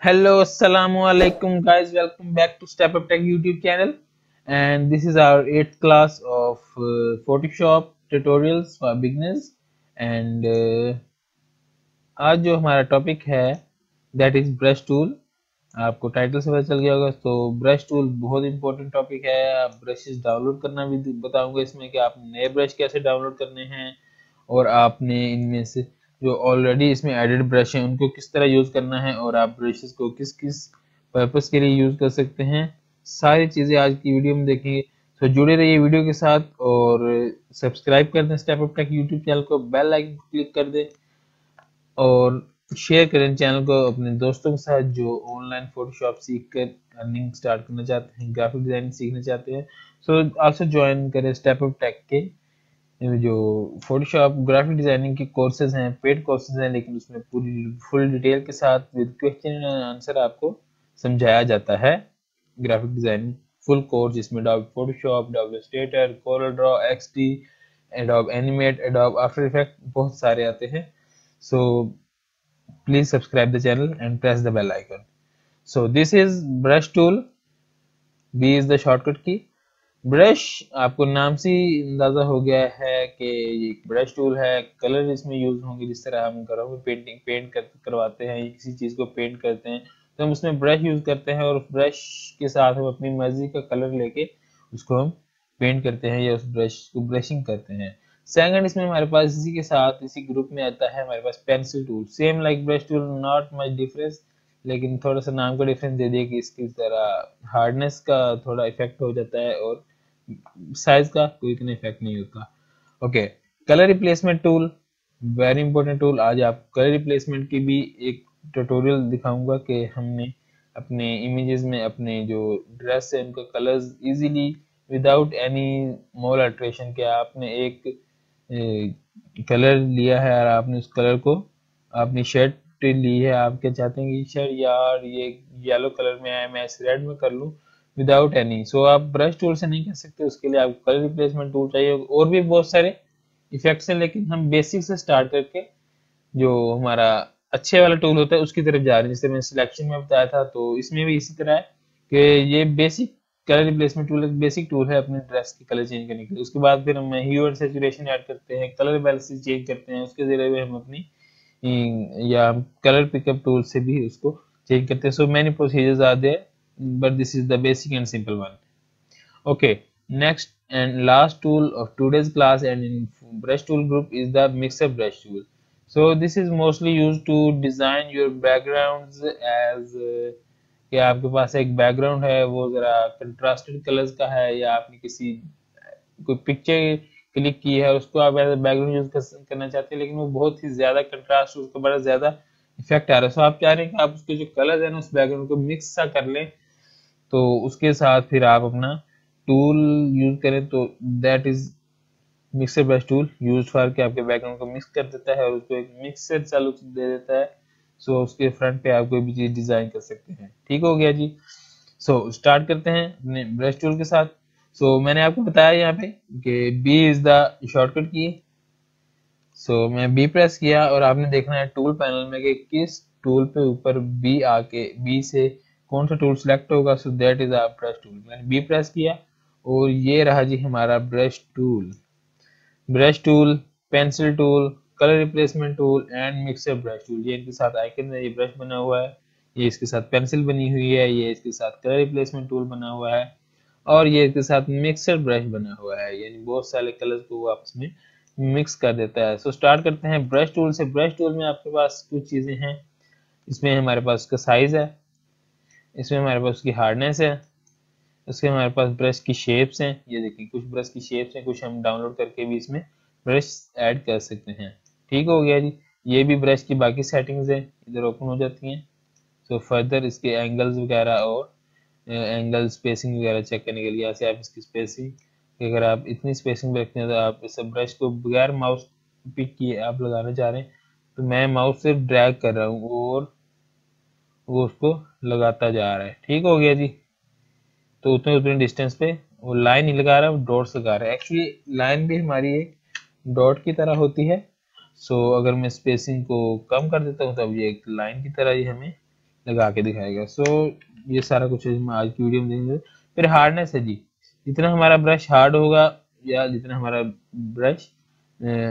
Hello, assalamu alaikum, guys. Welcome back to Step Up Tech YouTube channel. And this is our 8th class of Photoshop tutorials for beginners. And आज जो हमारा topic है that is brush tool. आपको title से पता चल गया होगा। तो ब्रश टूल बहुत इंपॉर्टेंट टॉपिक है। आप ब्रशेस डाउनलोड करना भी बताऊंगा इसमें कि आप नए ब्रश कैसे डाउनलोड करने हैं और आपने इनमें से जो ऑलरेडी इसमें एडेड ब्रश हैं उनको किस तरह यूज करना है और आप ब्रशेस को किस किस पर्पस के लिए यूज कर सकते हैं। सारी चीजें आज की वीडियो में देखेंगे। तो जुड़े रहिए वीडियो के साथ और सब्सक्राइब कर दें step up take YouTube channel को, बेल आइकन को क्लिक कर दें और शेयर करें चैनल को अपने दोस्तों के साथ जो ऑनलाइन फोटोशॉप सीख कर अर्निंग स्टार्ट करना चाहते हैं, ग्राफिक डिजाइनिंग सीखना चाहते हैं। सो आल्सो ज्वाइन करें स्टेप अप टेक के जो फोटोशॉप ग्राफिक डिजाइनिंग के कोर्सेज हैं, पेड कोर्सेज हैं, लेकिन उसमें पूरी फुल डिटेल के साथ विद क्वेश्चन एंड आंसर आपको समझाया जाता है। ग्राफिक डिजाइनिंग फुल कोर्स जिसमें adobe Photoshop, adobe Illustrator, Corel Draw, XD, adobe animate, adobe after effect बहुत सारे आते हैं। सो please subscribe the channel and press the bell icon. So this is brush tool. B is the shortcut key. Brush आपको नाम से अंदाजा हो गया है कि ये ब्रश टूल है। कलर इसमें यूज होंगे जिस तरह हम घरों में करवाते हैं, किसी चीज को पेंट करते हैं तो हम उसमें ब्रश यूज करते हैं और ब्रश के साथ हम अपनी मर्जी का कलर लेके उसको हम पेंट करते हैं या उस ब्रश को ब्रशिंग करते हैं। सेकंड इसमें हमारे पास इसी के साथ इसी ग्रुप में आता है हमारे पास pencil tool. Same like brush tool, not much difference, लेकिन थोड़ा सा नाम का डिफरेंस दे दिया कि इसकी तरह हार्डनेस का थोड़ा इफेक्ट हो जाता है और साइज का कोई इतना इफेक्ट नहीं होता। Okay, colour replacement tool very important tool. आज आप कलर रिप्लेसमेंट की भी एक ट्यूटोरियल दिखाऊंगा कि हमने अपने इमेजेस में अपने जो ड्रेस है उनका colours easily without any more alteration के आपने एक कलर लिया है और आपने उस कलर को अपनी शर्ट ली है, आप क्या चाहते हैं कि शर्ट यार ये येलो कलर में है, मैं इस रेड में कर लूं विदाउट एनी। सो आप ब्रश टूल से नहीं कर सकते, उसके लिए आपको कलर रिप्लेसमेंट टूल चाहिए। और भी बहुत सारे इफेक्ट्स हैं, लेकिन हम बेसिक से स्टार्ट करके जो हमारा अच्छे वाला टूल होता है उसकी तरफ जा रहे हैं। जैसे मैंने सिलेक्शन में बताया था तो इसमें भी इसी तरह है कि ये बेसिक कलर रिप्लेसमेंट टूल एक बेसिक टूल है अपने ड्रेस की कलर चेंज करने के लिए। उसके बाद फिर हम ह्यू एंड सैचुरेशन ऐड करते हैं, कलर बैलेंस चेंज करते हैं, उसके जरिए हम अपनी या कलर पिकअप टूल से भी उसको चेंज करते हैं। So many procedures are there but this is the basic and simple one. Okay, next and last tool of today's class and in brush tool group is the mixer brush tool. So this is mostly used to design your backgrounds as कि आपके पास एक background है वो जरा contrasted colours का है या आपने किसी कोई पिक्चर क्लिक की है उसको आप एज बैकग्राउंड यूज करना चाहते हैं, लेकिन वो बहुत ही ज्यादा कंट्रास्ट, उसका बड़ा ज्यादा इफेक्ट आ रहा है। सो आप चाह रहे हैं कि आप उसके जो कलर्स है ना उस बैकग्राउंड को मिक्स सा कर लें, तो उसके साथ फिर आप अपना टूल यूज करें। तो that is mixer brush tool use for के आपके बैकग्राउंड को मिक्स कर देता है और उसको एक मिक्सर चालू दे देता है। सो उसके फ्रंट पे आप कोई भी चीज डिजाइन कर सकते हैं। ठीक हो गया जी। सो स्टार्ट करते हैं अपने ब्रश टूल के साथ। सो मैंने आपको बताया यहाँ पे कि बी इज द शॉर्टकट की। सो मैं बी प्रेस किया और आपने देखना है टूल पैनल में कि किस टूल पे ऊपर बी आके बी से कौन सा टूल सिलेक्ट होगा। So that is our brush tool. मैंने बी प्रेस किया और ये रहा जी हमारा brush tool. Brush tool, pencil tool, colour replacement tool and mixer brush tool, ये इनके साथ आइकन में ये ब्रश बना हुआ है, ये इसके साथ पेंसिल बनी हुई है, ये इसके साथ कलर रिप्लेसमेंट टूल बना हुआ है और ये इसके साथ मिक्सर ब्रश बना हुआ है। यानी बहुत सारे कलर्स को वो आपस में मिक्स कर देता है। सो स्टार्ट करते हैं ब्रश टूल से। ब्रश टूल में आपके पास कुछ चीजें हैं। इसमें हमारे पास उसका साइज है, इसमें हमारे पास उसकी हार्डनेस है, उसके हमारे पास ब्रश की शेप्स हैं। ये देखिए कुछ ब्रश की शेप्स हैं, कुछ हम डाउनलोड करके भी इसमें ब्रश ऐड कर सकते हैं। ठीक हो गया जी। ये भी ब्रश की बाकी सेटिंग्स है, इधर ओपन हो जाती हैं। सो फर्दर इसके एंगल्स वगैरह और एंगल स्पेसिंग वगैरह चेक करने के लिए यहाँ से आप इसकी स्पेसिंग, अगर आप इतनी स्पेसिंग रखते हैं तो आप इस ब्रश को बगैर माउस पिक किए आप लगाना चाह रहे हैं तो मैं माउस से ड्रैग कर रहा हूँ और वो उसको लगाता जा रहा है। ठीक हो गया जी। तो उतने उतने डिस्टेंस पे वो लाइन ही लगा रहा है, वो डॉट्स लगा रहा है। एक्चुअली लाइन भी हमारी एक डॉट की तरह होती है। सो अगर मैं स्पेसिंग को कम कर देता हूँ तब ये एक लाइन की तरह ही हमें लगा के दिखाएगा। सो ये सारा कुछ हम आज की वीडियो में देखेंगे। फिर हार्डनेस है जी, जितना हमारा ब्रश हार्ड होगा या जितना हमारा ब्रश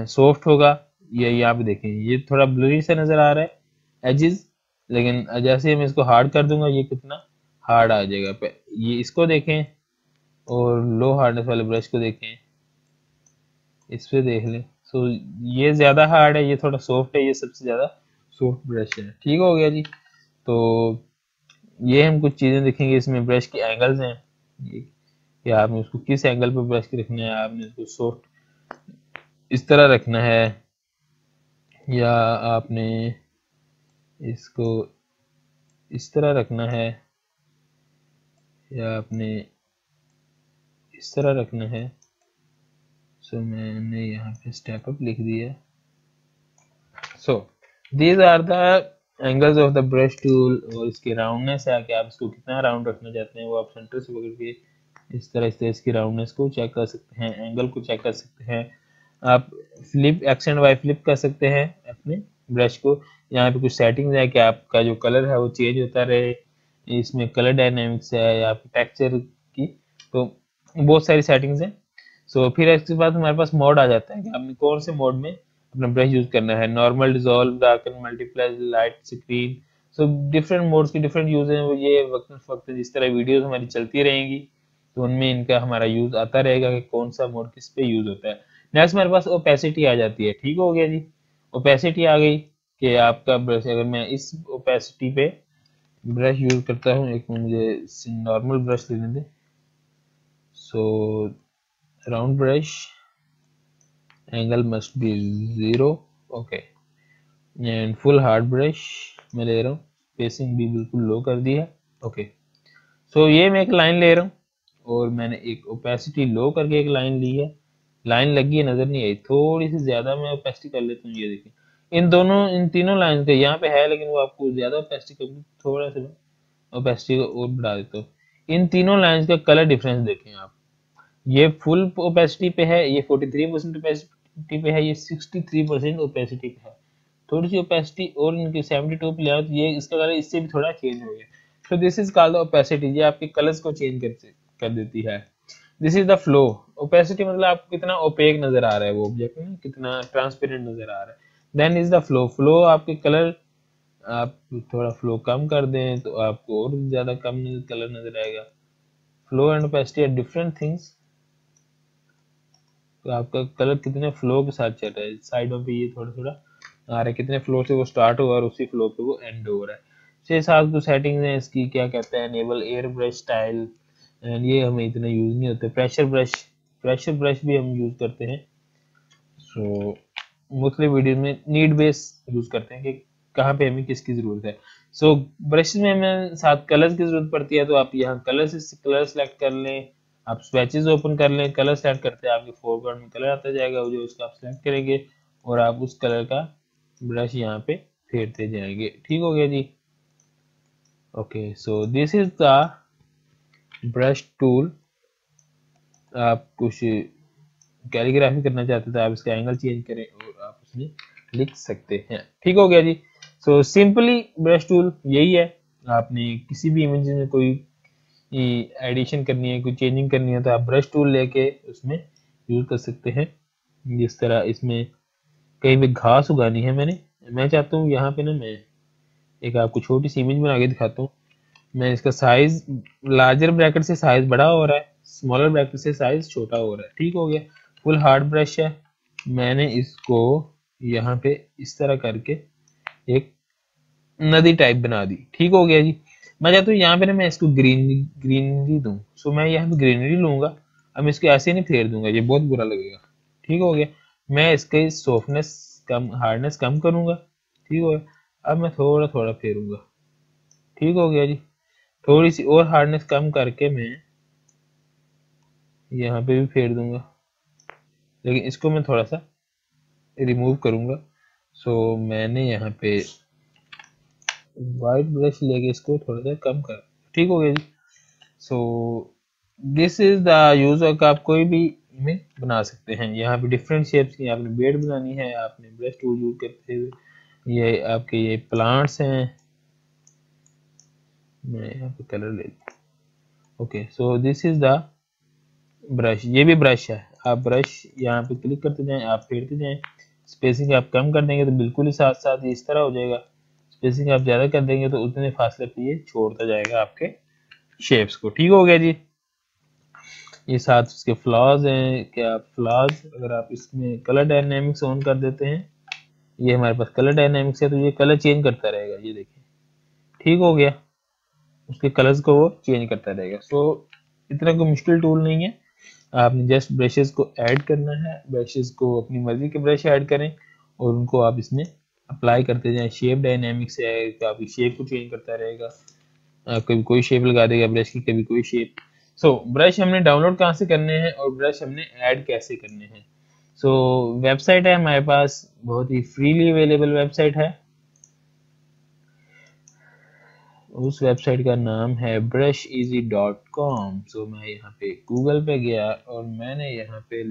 सॉफ्ट होगा, ये यहाँ पे देखें ये थोड़ा ब्लरी सा नजर आ रहा है एजेस, लेकिन जैसे हम इसको हार्ड कर दूंगा ये कितना हार्ड आ जाएगा। ये इसको देखें और लो हार्डनेस वाले ब्रश को देखें, इस पे देख लें। सो ये ज्यादा हार्ड है, ये थोड़ा सॉफ्ट है, ये सबसे ज्यादा सॉफ्ट ब्रश है। ठीक हो गया जी। तो ये हम कुछ चीजें देखेंगे, इसमें ब्रश के एंगल्स हैं ये, कि आपने उसको किस एंगल पे ब्रश रखना है, आपने इसको सॉफ्ट इस तरह रखना है या आपने इसको इस तरह रखना है या आपने इस तरह रखना है। सो मैंने यहाँ पे स्टेप अप लिख दिया। So these are the angles of the brush tool, और इसकी राउंडनेस है कि आप इसको कितना राउंड रखना चाहते हैं, वो आप सेंटर से पकड़ के इस तरह इसकी राउंडनेस को चेक कर सकते हैं, एंगल को चेक कर सकते हैं। आप flip X and Y flip कर सकते हैं अपने ब्रश को। यहाँ पे कुछ सेटिंग्स है कि आपका जो कलर है वो चेंज होता रहे, इसमें कलर डायनेमिक्स है या टेक्सचर की, तो बहुत सारी सेटिंग्स हैं। सो फिर इसके बाद हमारे पास मोड आ जाता है कि आपने कौन से मोड में अपना ब्रश यूज करना है, normal, dissolve, darken, multiply, light, screen. So different modes की डिफरेंट यूज हैं, वो ये वक्त वक्त जिस तरह वीडियोस हमारी चलती रहेंगी तो उनमें इनका हमारा यूज आता रहेगा कि कौन सा मोड किस पे यूज होता है। नेक्स्ट हमारे पास ओपेसिटी आ जाती है। ठीक हो गया जी, ओपेसिटी आ गई कि आपका ब्रश, अगर मैं इस ओपेसिटी पे ब्रश यूज करता हूँ, एक मुझे नॉर्मल ब्रश लेने दे। So round brush, angle must be 0, okay, and full hard brush मैं ले रहा हूँ, स्पेसिंग भी बिल्कुल लो कर दी है, ओके। सो ये मैं एक लाइन ले रहा हूँ और मैंने एक ओपेसिटी लो करके एक लाइन ली है, लाइन लगी है नजर नहीं आई, थोड़ी सी ज्यादा मैं ओपेसिटी कर लेता हूँ। ये देखिए इन दोनों, इन तीनों लाइन का यहाँ पे है, लेकिन वो आपको ज्यादा ओपेसिटी कर, थोड़ा सा ओपेसिटी को और बढ़ा देता हूँ। इन तीनों लाइंस का कलर डिफरेंस देखें आप, ये फुल ओपेसिटी पे है, ये 43% ओपेसिटी पे है, ये 63% ओपेसिटी पे है। थोड़ी सी ओपेसिटी और इनकी 72 पे ले आओ तो ये इसका कलर इससे भी थोड़ा चेंज हो गया। तो दिस इज कॉल्ड ओपेसिटी, ये आपके कलर्स को चेंज कर देती है। This is the flow, opacity मतलब आपको कितना ओपेक नजर आ रहा है वो ऑब्जेक्ट में, कितना ट्रांसपेरेंट नजर आ रहा है। Then is the flow, flow आपके कलर, आप थोड़ा फ्लो कम कर दें तो आपको और ज्यादा कम कलर नजर आएगा। Flow and opacity are different things, तो आपका कलर कितने फ्लो के साथ चल रहा है, साइडों पे ये थोड़ा थोड़ा आ रहा है, कितने फ्लो से वो स्टार्ट हुआ और उसी फ्लो पे वो एंड हो रहा है। 6-7 तो सेटिंग्स हैं इसकी, क्या कहते हैं, enable air brush style, and ये हमें इतना यूज नहीं होते। प्रेशर ब्रश, प्रेशर ब्रश भी हम यूज करते हैं। सो मुख्तलिफ वीडियो में नीड बेस यूज करते हैं कि कहाँ पे हमें किसकी जरूरत है। सो ब्रश में हमें 7 कलर्स की जरूरत पड़ती है, तो आप यहाँ कलर से कलर सेलेक्ट कर लें, आप स्वेचेस ओपन कर लें, कलर सेलेक्ट करते हैं आपके फोरग्राउंड में कलर आता जाएगा, वो जो उसका आप सेलेक्ट करेंगे और आप उस कलर का ब्रश यहाँ पे फेरते जाएंगे। ठीक हो गया जी, okay. So this is the brush tool. आप कुछ कैलीग्राफी करना चाहते थे, आप इसका एंगल चेंज करें और आप उसमें लिख सकते हैं। ठीक हो गया जी। सो सिंपली ब्रश टूल यही है, आपने किसी भी इमेज में कोई एडिशन करनी है, कोई चेंजिंग करनी है, तो आप ब्रश टूल लेके उसमें यूज कर सकते हैं। जिस तरह इसमें कहीं भी घास उगानी है मैं चाहता हूँ यहाँ पे ना, मैं एक आपको छोटी सी इमेज बना के दिखाता हूँ। मैं इसका साइज, लार्जर ब्रैकेट से साइज बड़ा हो रहा है, स्मॉलर ब्रैकेट से साइज छोटा हो रहा है। ठीक हो गया, फुल हार्ड ब्रश है, मैंने इसको यहाँ पे इस तरह करके एक नदी टाइप बना दी। ठीक हो गया जी। मैं चाहता हूँ यहाँ पे ना मैं इसको ग्रीनरी दूं, सो मैं यहाँ पे ग्रीनरी लूंगा। अब मैं इसको ऐसे नहीं फेर दूंगा, ये बहुत बुरा लगेगा। ठीक हो गया, मैं इसके सॉफ्टनेस कम, हार्डनेस कम करूंगा। ठीक हो गया, अब मैं थोड़ा थोड़ा फेरूंगा। ठीक हो गया जी, थोड़ी सी और हार्डनेस कम करके मैं यहाँ पे भी फेर दूंगा, लेकिन इसको मैं थोड़ा सा रिमूव करूंगा। सो मैंने यहाँ पे वाइट ब्रश लेके इसको थोड़ा सा कम कर। ठीक हो गया जी। So this is the use of, आप कोई भी इमेज बना सकते हैं। यहाँ पे डिफरेंट शेप्स की, आपने बेड बनानी है, आपने ब्रश टूल यूज करते हुए, ये आपके ये प्लांट्स हैं, मैं यहाँ पे कलर ले लूँ। Okay, so this is the brush, ये भी ब्रश है। आप ब्रश यहाँ पे क्लिक करते जाएं, आप फेरते जाएं। स्पेसिंग आप कम कर देंगे तो बिल्कुल ही साथ साथ इस तरह हो जाएगा। स्पेसिंग आप ज़्यादा कर देंगे तो उतने फासले पे ये छोड़ता जाएगा आपके शेप्स को। ठीक हो गया जी। ये साथ उसके फ्लॉज हैं। क्या फ्लॉज, अगर आप इसमें कलर डायनेमिक्स ऑन कर देते हैं, ये हमारे पास कलर डायनेमिक्स है तो ये कलर चेंज करता रहेगा। ये देखिए, ठीक हो गया, उसके कलर्स को वो चेंज करता रहेगा। सो इतना कोई मुश्किल टूल नहीं है। आपने जस्ट ब्रशेस को ऐड करना है, ब्रशेस को अपनी मर्जी के ब्रश ऐड करें और उनको आप इसमें अप्लाई करते जाएं। शेप डायनेमिक्स है कि आपकी शेप को चेंज करता रहेगा। आप कभी कोई शेप लगा देगा ब्रश की, कभी कोई शेप। सो ब्रश हमने डाउनलोड कहाँ से करने हैं और ब्रश हमने ऐड कैसे करने हैं। सो वेबसाइट है हमारे पास, बहुत ही फ्रीली अवेलेबल वेबसाइट है। उस वेबसाइट का नाम है brusheasy.com। सो मैं यहाँ पे गूगल पे गया और मैंने यहाँ पे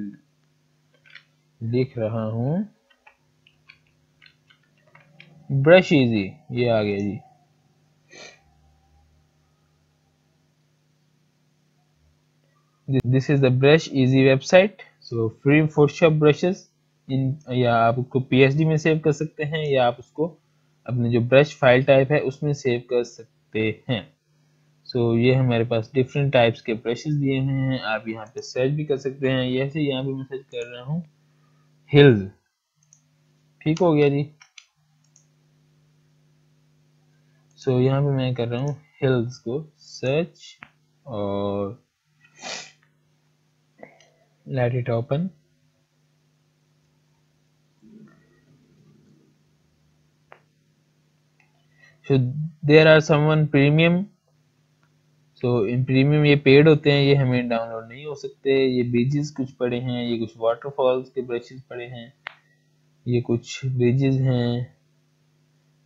लिख रहा हूँ ब्रश इजी, ये आ गया जी। This is the brush easy website. So free Photoshop brushes in, या आप उसको पीएसडी में सेव कर सकते हैं या आप उसको अपने जो ब्रश फाइल टाइप है उसमें सेव कर सकते हैं। सो ये हमारे पास डिफरेंट टाइप्स के ब्रशेस दिए हुए हैं। आप यहाँ पे सर्च भी कर सकते हैं। जैसे यहाँ पे मैं सर्च कर रहा हूँ हिल्स। ठीक हो गया जी। सो यहाँ पे मैं कर रहा हूँ हिल्स को सर्च और let it open। so there are someone premium। so in premium ये पेड होते हैं, ये हमें डाउनलोड नहीं हो सकते। ये ब्रिजेस कुछ पड़े हैं, ये कुछ वाटरफॉल्स के ब्रशेस पड़े हैं, ये कुछ ब्रिजेस हैं,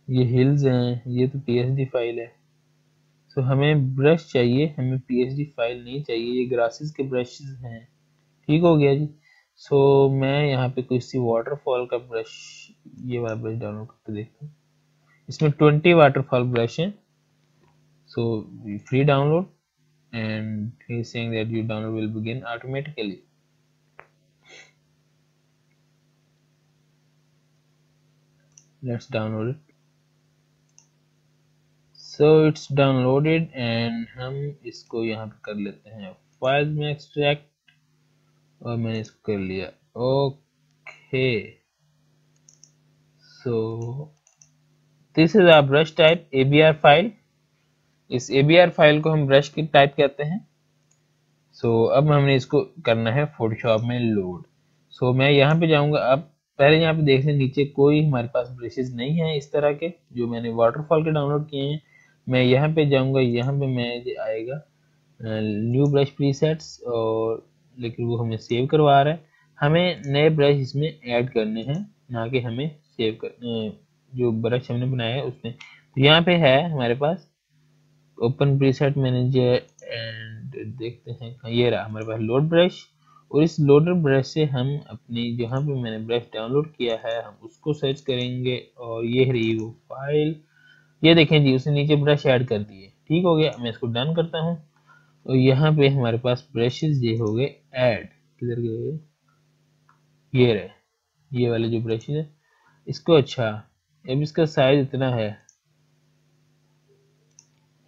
ये हिल्स हैं, ये तो पीएसडी फाइल है। सो हमें ब्रश चाहिए, हमें पीएसडी फाइल नहीं चाहिए। ये ग्रासेस के ब्रशेस हैं। ठीक हो गया जी। सो मैं यहाँ पे कोई सी वाटरफॉल का ब्रश, ये वाला ब्रश डाउनलोड करके देखता हूँ। इसमें 20 वाटरफॉल ब्रश हैं। So free download and he's saying that your download will begin automatically। let's download it। so it's downloaded and हम इसको यहाँ पे कर लेते हैं फाइल में एक्सट्रैक्ट, और मैंने इसको कर लिया। Okay, so this is our brush type abr file. इस abr फाइल को हम ब्रश की टाइप कहते हैं। सो अब हमने इसको करना है फोटोशॉप में लोड। सो मैं यहाँ पे जाऊंगा। अब पहले यहाँ पे देख लें, नीचे कोई हमारे पास ब्रशेस नहीं है इस तरह के जो मैंने वाटरफॉल के डाउनलोड किए हैं। मैं यहाँ पे जाऊंगा, यहाँ पे मैं आएगा न्यू ब्रश प्रीसेट्स, और लेकिन वो हमें सेव करवा रहा है। हमें नए ब्रश इसमें ऐड करने हैं, ना कि हमें सेव कर जो ब्रश हमने बनाया है उसमें। तो यहाँ पे है हमारे पास ओपन प्रीसेट मैनेजर एंड देखते हैं, ये रहा हमारे पास लोड ब्रश। और इस लोडर ब्रश से हम अपनी जहाँ पे मैंने ब्रश डाउनलोड किया है हम उसको सर्च करेंगे और ये रही वो फाइल। ये देखें जी, उसने नीचे ब्रश ऐड कर दिए। ठीक हो गया, मैं इसको डन करता हूँ और यहाँ पे हमारे पास ब्रशेस ये हो गए ऐड। किधर गए, ये रहे, ये वाले जो ब्रशेस है इसको। अच्छा, अब इसका साइज इतना है,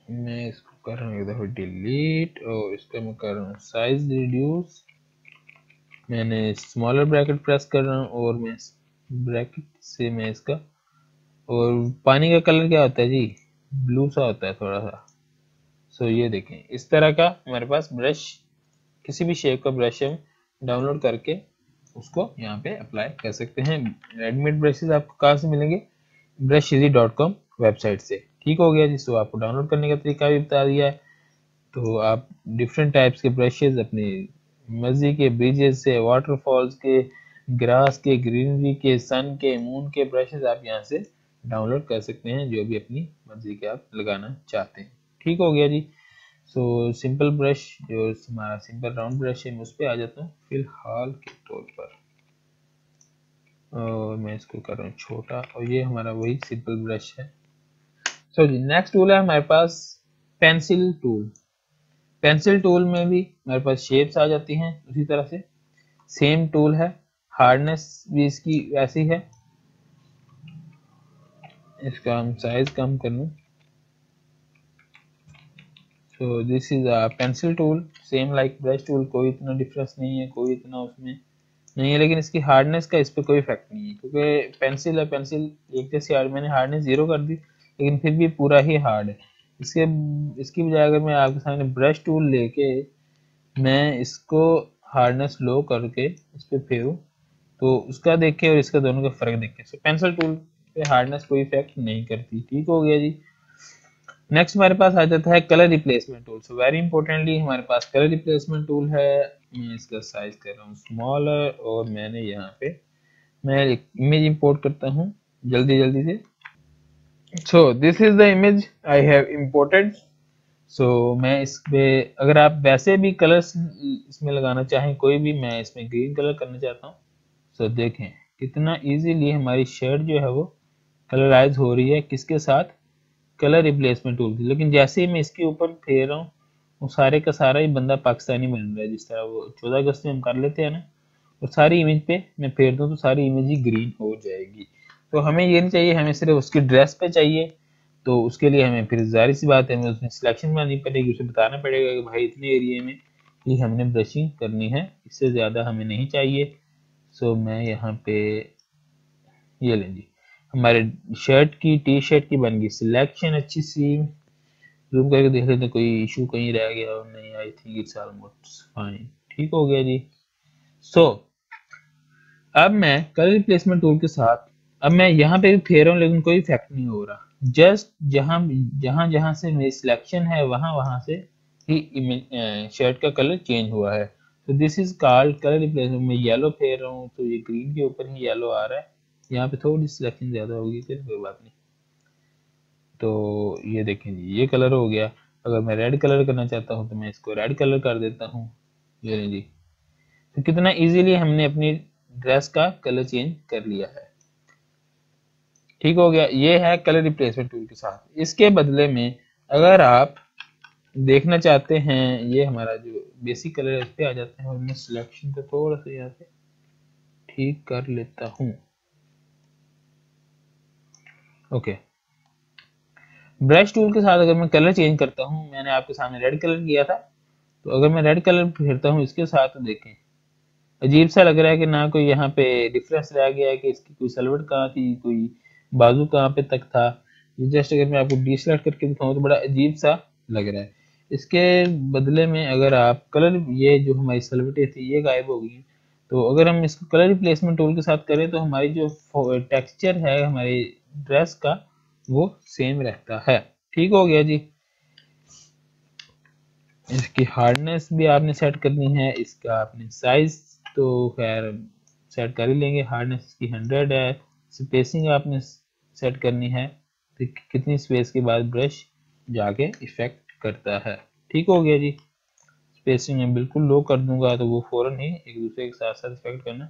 मैं इसको कर रहा हूँ एक दफा डिलीट और इसका मैं कर रहा हूँ साइज रिड्यूस। मैंने स्मॉलर ब्रैकेट प्रेस कर रहा हूँ और मैं ब्रैकेट से मैं इसका, और पानी का कलर क्या होता है जी, ब्लू सा होता है थोड़ा सा। सो ये देखें, इस तरह का हमारे पास ब्रश, किसी भी शेप का ब्रश हम डाउनलोड करके उसको यहाँ पे अप्लाई कर सकते हैं। रेडीमेड ब्रशेस आपको कहाँ से मिलेंगे, brusheasy.com वेबसाइट से। ठीक हो गया जी। सो आपको डाउनलोड करने का तरीका भी बता दिया है। तो आप डिफरेंट टाइप्स के ब्रशेस अपने मर्जी के, ब्रिजेस से, वाटरफॉल्स के, ग्रास के, ग्रीनरी के, सन के, मून के ब्रशेस आप यहाँ से डाउनलोड कर सकते हैं, जो भी अपनी मर्जी के आप लगाना चाहते हैं। ठीक हो गया जी। सो सिंपल ब्रश, जो हमारा सिंपल राउंड ब्रश है, मैं उस पर आ जाता हूँ फिलहाल के तौर पर, और मैं इसको कर रहा हूँ छोटा, और ये हमारा वही सिंपल ब्रश है। सो जी नेक्स्ट टूल है हमारे पास पेंसिल टूल। पेंसिल टूल में भी हमारे पास शेप्स आ जाती हैं उसी तरह से, सेम टूल है, हार्डनेस भी इसकी ऐसी है। इसका हम साइज कम कर लूं। तो this is a pencil tool, same like brush tool, कोई इतना डिफरेंस नहीं है, कोई इतना उसमें नहीं है, लेकिन इसकी हार्डनेस का इस पर कोई इफेक्ट नहीं है, क्योंकि पेंसिल है, पेंसिल एक जैसी हार्ड, मैंने हार्डनेस 0 कर दी लेकिन फिर भी पूरा ही हार्ड है। इसकी बजाय अगर मैं आपके सामने ब्रश टूल लेके मैं इसको हार्डनेस लो करके इस पर फेरूं तो उसका देख के और इसका दोनों का फर्क देख के, सो पेंसिल टूल पे हार्डनेस कोई इफेक्ट नहीं करती। ठीक हो गया जी। नेक्स्ट हमारे पास आ जाता है colour replacement tool. So very importantly हमारे पास कलर रिप्लेसमेंट टूल है। मैं इसका साइज कर रहा हूँ स्मॉलर, और मैंने यहाँ पे मैं एक इमेज इंपोर्ट करता हूँ जल्दी जल्दी से। So this is the image I have imported. So मैं इस पे अगर आप वैसे भी कलर्स इसमें लगाना चाहें कोई भी, मैं इसमें ग्रीन कलर करना चाहता हूँ। सो देखें कितना इजीली हमारी शर्ट जो है वो कलराइज हो रही है, किसके साथ, कलर रिप्लेसमेंट टूल की। लेकिन जैसे ही मैं इसके ऊपर फेर रहा हूँ वो सारे का सारा ही बंदा पाकिस्तानी बन रहा है, जिस तरह वो 14 अगस्त में हम कर लेते हैं ना, और सारी इमेज पे मैं फेर दूँ तो सारी इमेज ही ग्रीन हो जाएगी। तो हमें ये नहीं चाहिए, हमें सिर्फ उसकी ड्रेस पे चाहिए। तो उसके लिए हमें फिर जाहिर सी बात है हमें उसमें सिलेक्शन बनानी पड़ेगी, उसे बताना पड़ेगा कि भाई इतने एरिया में ही हमने ब्रशिंग करनी है, इससे ज़्यादा हमें नहीं चाहिए। सो मैं यहाँ पे ये लें जी, हमारे शर्ट की टी शर्ट की बन गई सिलेक्शन अच्छी सी। जूम करके देख लेते कोई इशू कहीं रह गया और नहीं, I think it's almost fine. ठीक हो गया जी। सो अब मैं कलर रिप्लेसमेंट टूल के साथ अब मैं यहाँ पे भी फेर रहा हूँ लेकिन कोई इफेक्ट नहीं हो रहा, जस्ट जहाँ जहाँ जहाँ से मेरी सिलेक्शन है वहां वहां से ही शर्ट का कलर चेंज हुआ है। तो this is called colour replacement. मैं येलो फेर रहा हूँ तो ये ग्रीन के ऊपर ही येलो आ रहा है, यहाँ पे थोड़ी सिलेक्शन ज्यादा होगी, चलिए कोई बात नहीं। तो ये देखें जी, ये कलर हो गया। अगर मैं रेड कलर करना चाहता हूँ तो मैं इसको रेड कलर कर देता हूँ, ये जी। तो कितना इजीली हमने अपनी ड्रेस का कलर चेंज कर लिया है। ठीक हो गया, ये है कलर रिप्लेसमेंट टूल के साथ। इसके बदले में अगर आप देखना चाहते हैं, ये हमारा जो बेसिक कलर है उस पर आ जाते हैं और मैं सिलेक्शन को थोड़ा सा यहाँ पे ठीक कर लेता हूँ। ओके, ब्रश टूल के साथ अगर मैं कलर चेंज करता हूँ, मैंने आपके सामने रेड कलर किया था, तो अगर मैं रेड कलर फेरता हूँ इसके साथ तो देखें अजीब सा लग रहा है कि ना कोई यहाँ पे डिफरेंस रह गया है कि इसकी कोई सलवट कहाँ थी, कोई बाजू कहाँ पे तक था। ये जस्ट अगर मैं आपको डीसेलेक्ट करके दिखाऊं तो बड़ा अजीब सा लग रहा है। इसके बदले में अगर आप कलर, ये जो हमारी सलवटें थी ये गायब हो गई, तो अगर हम इसको कलर रिप्लेसमेंट टूल के साथ करें तो हमारी जो टेक्सचर है हमारी ड्रेस का वो सेम रहता है। ठीक हो गया जी। इसकी हार्डनेस भी आपने सेट करनी है, इसका आपने साइज तो खैर सेट कर ही लेंगे, हार्डनेस इसकी 100 है। स्पेसिंग आपने सेट करनी है तो कितनी स्पेस के बाद ब्रश जाके इफेक्ट करता है। ठीक हो गया जी। स्पेसिंग मैं बिल्कुल लो कर दूंगा तो वो फौरन ही एक दूसरे के साथ साथ इफेक्ट करना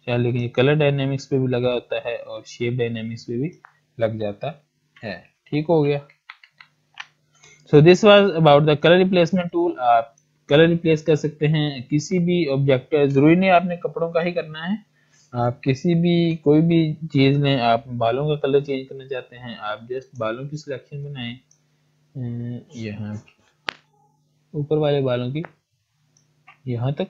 चाहिए, लेकिन ये कलर डायनेमिक्स पे भी लगा होता है और शेप डायनेमिक्स पे भी लग जाता है। ठीक हो गया। So this was about the colour replacement tool. आप कलर रिप्लेस कर सकते हैं किसी भी ऑब्जेक्ट का, जरूरी नहीं आपने कपड़ों का ही करना है, आप किसी भी कोई भी चीज लें। आप बालों का कलर चेंज करना चाहते हैं, आप जस्ट बालों की सिलेक्शन बनाएं, यहाँ ऊपर वाले बालों की यहाँ तक,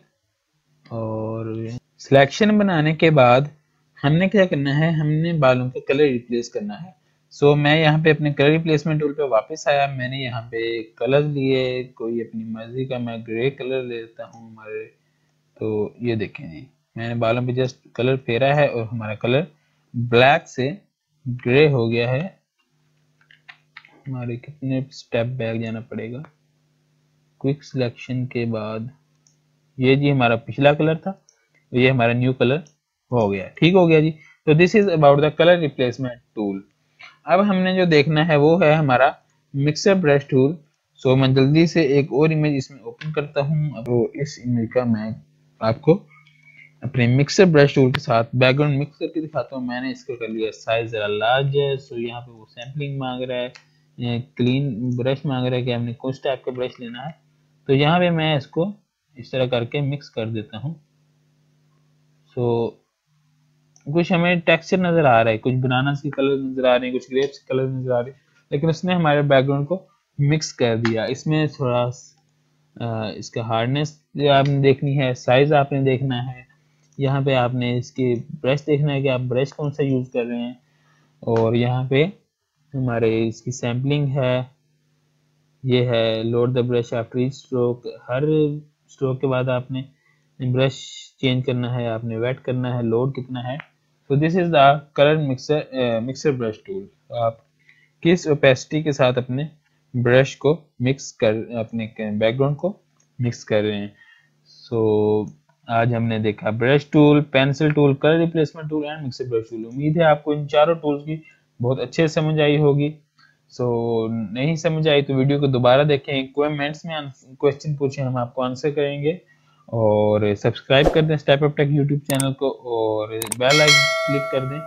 और सिलेक्शन बनाने के बाद हमने क्या करना है, हमने बालों का कलर रिप्लेस करना है। सो मैं यहाँ पे अपने कलर रिप्लेसमेंट टूल पे वापस आया, मैंने यहाँ पे कलर लिए, कोई अपनी मर्जी का मैं ग्रे कलर लेता हूँ हमारे। तो ये देखें जी, मैंने बालों पे जस्ट कलर फेरा है और हमारा कलर ब्लैक से ग्रे हो गया है। हमारे कितने स्टेप बैक जाना पड़ेगा, क्विक सिलेक्शन के बाद ये जी हमारा पिछला कलर था, ये हमारा न्यू कलर हो गया। ठीक हो गया जी। तो this is about the colour replacement tool. अब हमने जो देखना है वो है हमारा मिक्सर ब्रश टूल। सो मैं जल्दी से एक और इमेज इसमें ओपन करता हूँ। तो इस इमेज का मैं आपको अपने मिक्सर ब्रश टूल के साथ बैकग्राउंड मिक्स करके दिखाता हूँ। मैंने इसका कर लिया साइज जरा लार्ज है, सो यहाँ पे वो सैम्पलिंग मांग रहा है क्लीन ब्रश मांग रहा है कि हमने कुछ टाइप का ब्रश लेना है। तो यहाँ पे मैं इसको इस तरह करके मिक्स कर देता हूँ। सो कुछ हमें टेक्सचर नज़र आ रहा है, कुछ बनाना के कलर नज़र आ रहे हैं, कुछ ग्रेप्स के कलर नज़र आ रहे हैं, लेकिन उसने हमारे बैकग्राउंड को मिक्स कर दिया। इसमें थोड़ा इसका हार्डनेस आपने देखनी है, साइज़ आपने देखना है, यहाँ पे आपने इसके ब्रश देखना है कि आप ब्रश कौन सा यूज़ कर रहे हैं, और यहाँ पे हमारे इसकी सैम्पलिंग है, ये है load the brush after each stroke. Her stroke के बाद आपने ब्रश चेंज करना है, आपने वेट करना है, लोड कितना है। सो this is the colour mixer brush tool. आप किस ओपेसिटी के साथ अपने ब्रश को मिक्स कर अपने बैकग्राउंड को मिक्स कर रहे हैं। सो आज हमने देखा brush tool, pencil tool, colour replacement tool and mixer brush tool. उम्मीद है आपको इन चारों टूल्स की बहुत अच्छे से समझ आई होगी। सो नहीं समझ आई तो वीडियो को दोबारा देखें, कमेंट्स में क्वेश्चन पूछें, हम आपको आंसर करेंगे। और सब्सक्राइब कर दें step up take YouTube channel को और बेल आइकन क्लिक कर दें।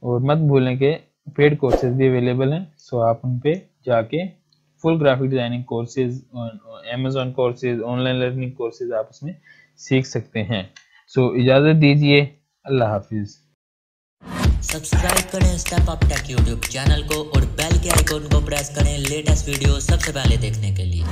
और मत भूलें कि पेड कोर्सेज भी अवेलेबल हैं, सो आप उन पे जाके full graphic designing courses, Amazon courses, online learning courses आप उसमें सीख सकते हैं। सो इजाज़त दीजिए, अल्लाह हाफिज़। सब्सक्राइब करें step up take YouTube channel को और बेल के आइकन को प्रेस करें लेटेस्ट वीडियो सबसे पहले देखने के लिए।